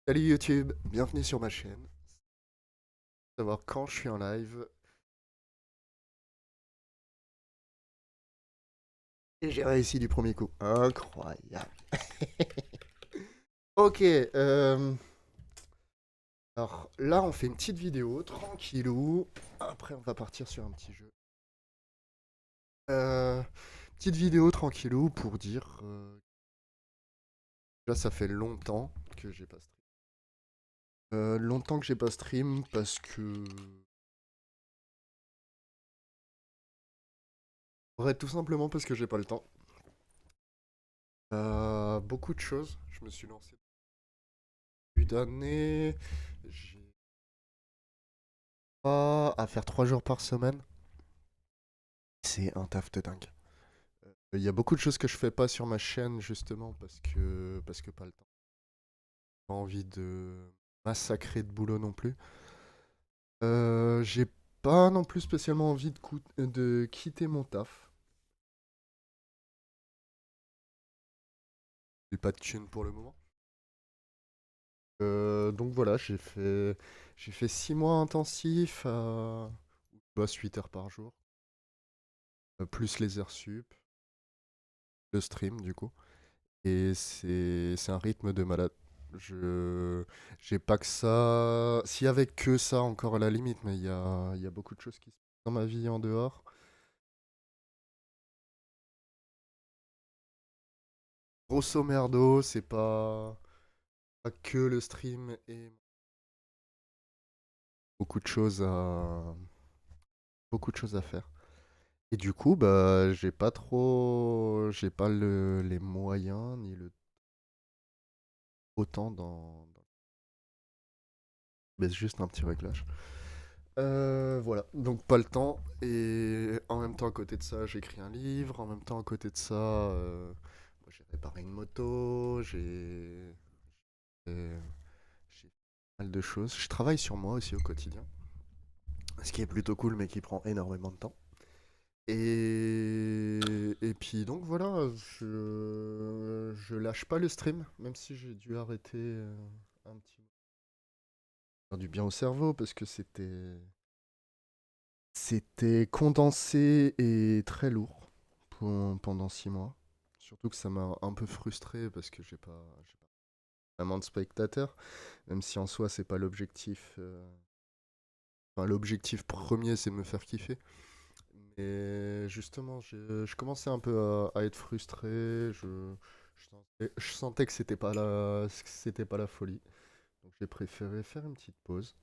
Salut YouTube, bienvenue sur ma chaîne. Savoir quand je suis en live. Et j'ai réussi du premier coup. Incroyable. Ok, alors là on fait une petite vidéo, tranquillou. Après on va partir sur un petit jeu. Euh, Petite vidéo tranquillou pour dire... là ça fait longtemps que j'ai pas stream. Longtemps que j'ai pas stream parce que... En vrai, tout simplement parce que j'ai pas le temps. Beaucoup de choses. Je me suis lancé début d'année. J'ai pas à faire 3 jours par semaine. C'est un taf de dingue. Il y a beaucoup de choses que je fais pas sur ma chaîne justement parce que pas le temps. Pas envie de massacrer de boulot non plus. J'ai pas non plus spécialement envie de quitter mon taf. J'ai pas de thune pour le moment. Donc voilà, j'ai fait 6 mois intensifs. Je bosse 8 heures par jour, plus les heures sup, le stream du coup. Et c'est un rythme de malade. Je j'ai pas que ça. S'il y avait que ça encore à la limite, mais il y a beaucoup de choses qui se passent dans ma vie en dehors. Grosso merdo, c'est pas que le stream et beaucoup de choses à faire. Et du coup, bah j'ai pas les moyens ni le autant mais c'est juste un petit réglage. Voilà, donc pas le temps. Et en même temps, à côté de ça, j'écris un livre. En même temps, à côté de ça, moi, j'ai réparé une moto. J'ai pas mal de choses. Je travaille sur moi aussi au quotidien. Ce qui est plutôt cool, mais qui prend énormément de temps. Et puis donc voilà, je lâche pas le stream, même si j'ai dû arrêter un petit peu. Faire du bien au cerveau parce que c'était condensé et très lourd pendant 6 mois. Surtout que ça m'a un peu frustré parce que j'ai pas vraiment de spectateurs, même si en soi c'est pas l'objectif. Enfin, l'objectif premier c'est de me faire kiffer. Mais justement, je commençais un peu à être frustré. Je sentais que c'était pas la folie. Donc j'ai préféré faire une petite pause.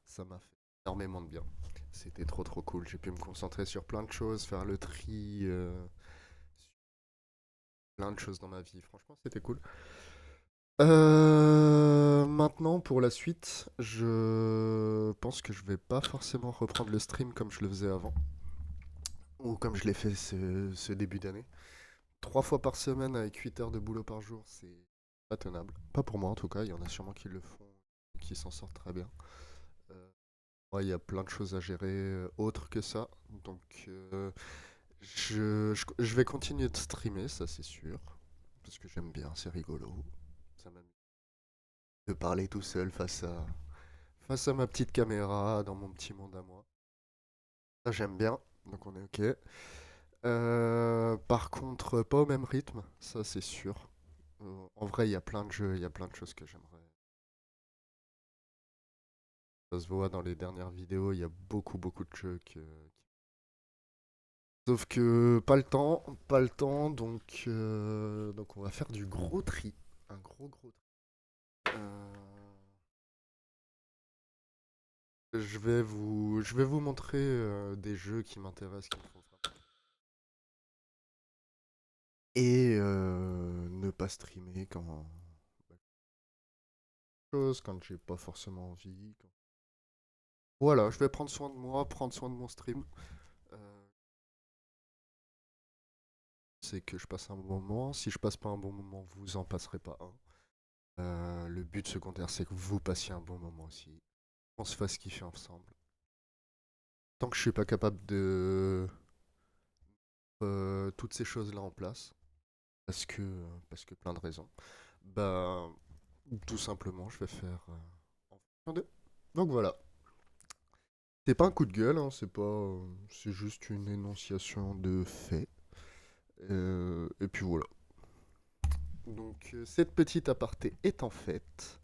Ça m'a fait énormément de bien. C'était trop trop cool. J'ai pu me concentrer sur plein de choses, faire le tri, sur plein de choses dans ma vie. Franchement, c'était cool. Maintenant, pour la suite, je pense que je vais pas forcément reprendre le stream comme je le faisais avant, ou comme je l'ai fait ce début d'année. 3 fois par semaine avec 8 heures de boulot par jour, c'est pas tenable. Pas pour moi en tout cas, il y en a sûrement qui le font, qui s'en sortent très bien. Euh, Moi, il y a plein de choses à gérer autres que ça. Donc, je vais continuer de streamer, ça c'est sûr. Parce que j'aime bien, c'est rigolo. Ça m'amuse de parler tout seul face à ma petite caméra dans mon petit monde à moi. Ça j'aime bien, donc on est ok. Par contre, pas au même rythme, ça c'est sûr. En vrai, il y a plein de jeux, il y a plein de choses que j'aimerais. Ça se voit dans les dernières vidéos, il y a beaucoup beaucoup de jeux que. Sauf que pas le temps, donc on va faire du gros tri, un gros gros tri. Euh, je vais vous montrer des jeux qui m'intéressent, qui me font vraiment. Et ne pas streamer quand j'ai pas forcément envie. Voilà, je vais prendre soin de moi, prendre soin de mon stream. Euh, c'est que je passe un bon moment. Si je passe pas un bon moment, vous en passerez pas un. Le but secondaire, c'est que vous passiez un bon moment aussi. On se fasse kiffer ensemble. Tant que je suis pas capable de toutes ces choses-là en place, parce que plein de raisons, bah, Tout simplement, je vais faire en fonction de. Donc voilà. C'est pas un coup de gueule, hein, c'est pas, c'est juste une énonciation de faits. Et puis voilà. Donc cette petite aparté est en fait.